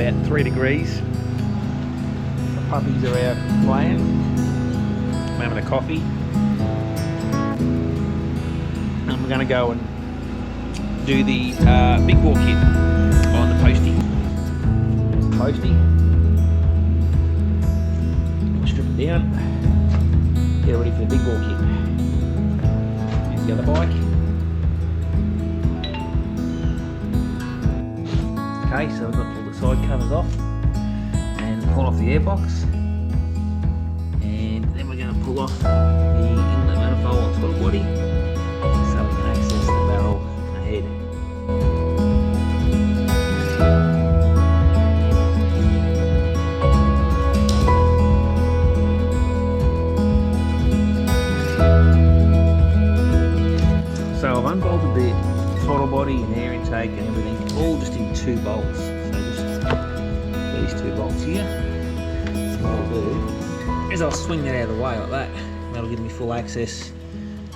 about 3 degrees. The puppies are out playing. I'm having a coffee. And we're going to go and do the big bore kit on the postie. There's the postie. We'll strip it down. Get it ready for the big bore kit. Here's the other bike. Okay, so we've got all the side covers off and pull off the airbox, and then we're going to pull off the inlet manifold on throttle body so we can access the barrel and the head. So I've unbolted the throttle body and air intake and everything, all just in 2 bolts. So just these 2 bolts here. So what I'll do is I'll swing that out of the way like that. That'll give me full access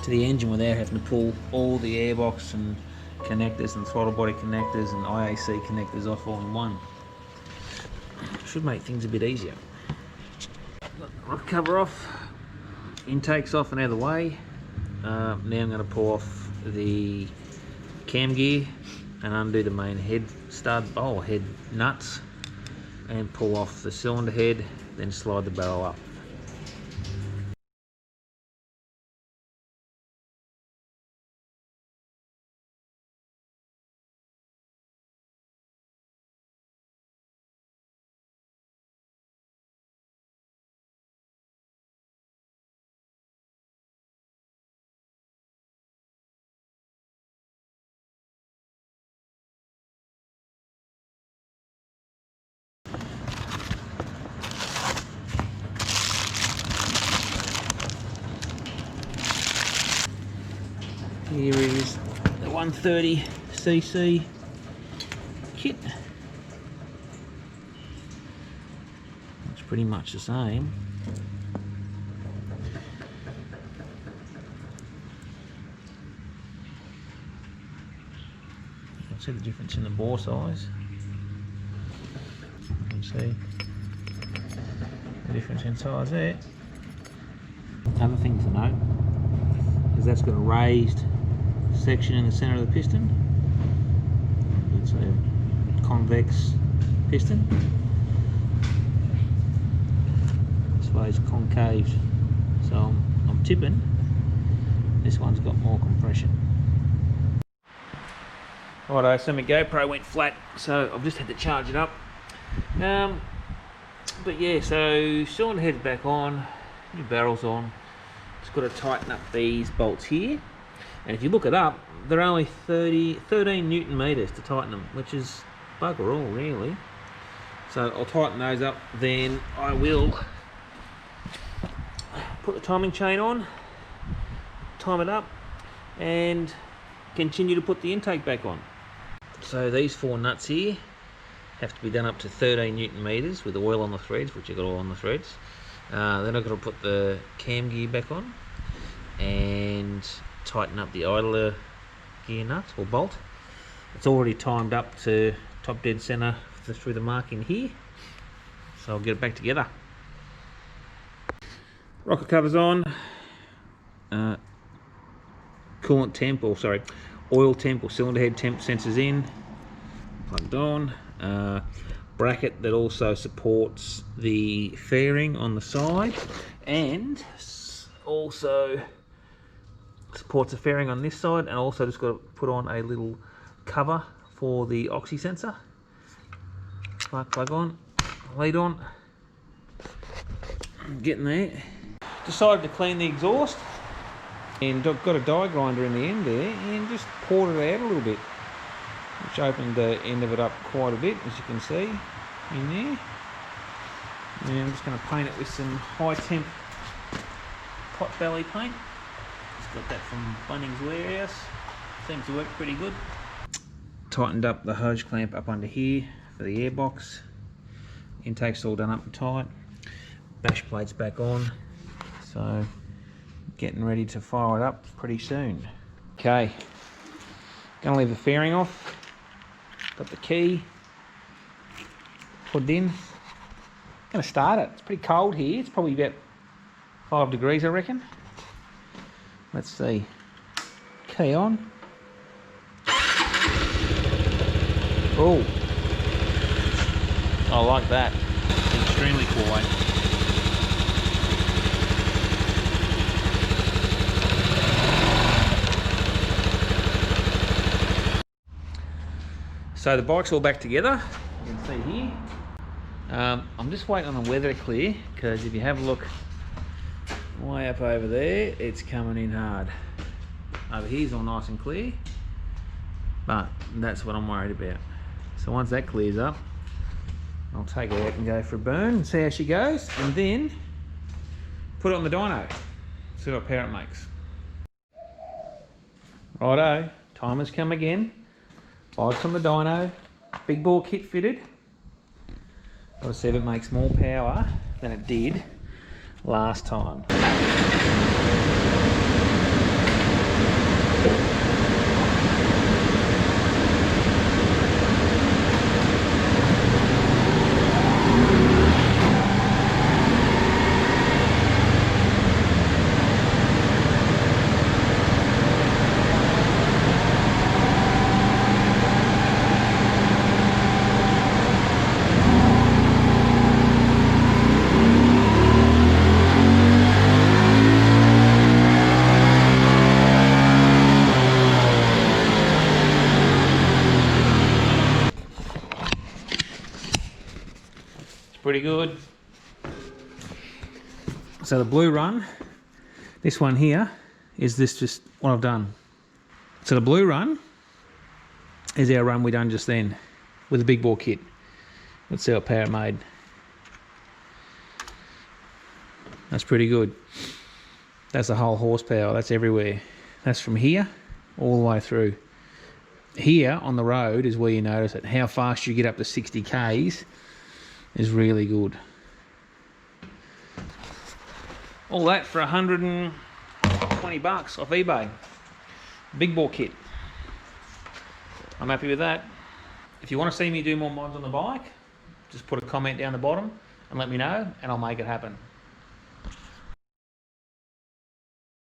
to the engine without having to pull all the airbox and connectors and throttle body connectors and IAC connectors off all in one. Should make things a bit easier. Rock cover off, intakes off and out of the way. Now I'm going to pull off the cam gear and undo the main head stud, head nuts, and pull off the cylinder head, then slide the barrel up. Here is the 130cc kit. It's pretty much the same. You can see the difference in the bore size. You can see the difference in size there. Another thing to note is that's got a raised section in the center of the piston. It's a convex piston. This way's concave, so I'm tipping this one's got more compression. Righto, so my GoPro went flat, so I've just had to charge it up. But yeah, so cylinder head's back on, new barrel's on. Just got to tighten up these bolts here. And if you look it up, they're only 13 Newton meters to tighten them, which is bugger all really. So I'll tighten those up, then I will put the timing chain on, time it up, and continue to put the intake back on. So these 4 nuts here have to be done up to 13 Newton meters with oil on the threads, which I've got oil on the threads. Then I've got to put the cam gear back on and tighten up the idler gear nut or bolt. It's already timed up to top dead center through the mark in here, so I'll get it back together. Rocker covers on, coolant temp, or sorry, oil temp or cylinder head temp sensors in, plugged on. Bracket that also supports the fairing on the side and also supports the fairing on this side, and also just got to put on a little cover for the oxy sensor. Plug on, lead on, getting there. Decided to clean the exhaust and I've got a die grinder in the end there and just poured it out a little bit, which opened the end of it up quite a bit, as you can see in there. And I'm just going to paint it with some high temp pot belly paint. Just got that from Bunnings Warehouse. Seems to work pretty good. Tightened up the hose clamp up under here for the airbox. Intake's all done up and tight. Bash plate's back on. So getting ready to fire it up pretty soon. Okay, gonna leave the fairing off. Got the key. put it in. Gonna start it. It's pretty cold here. It's probably about 5 degrees, I reckon. Let's see. Key on. Oh, I like that. Extremely quiet. So the bike's all back together. You can see here. I'm just waiting on the weather to clear, because if you have a look way up over there, it's coming in hard. Over here's all nice and clear, but that's what I'm worried about. So once that clears up, I'll take her out and go for a burn and see how she goes, and then put it on the dyno, see what power it makes. Righto, timer's come again. Bike's on the dyno, big bore kit fitted. Got to see if it makes more power than it did last time. Pretty good. So the blue run, this one here, is this just what I've done. So the blue run is our run we done just then with the big bore kit. Let's see what power it made. That's pretty good. That's the whole horsepower, that's everywhere. That's from here all the way through. Here on the road is where you notice it. How fast you get up to 60 Ks is really good. All that for 120 bucks off eBay. Big bore kit. I'm happy with that. If you want to see me do more mods on the bike, just put a comment down the bottom and let me know, and I'll make it happen.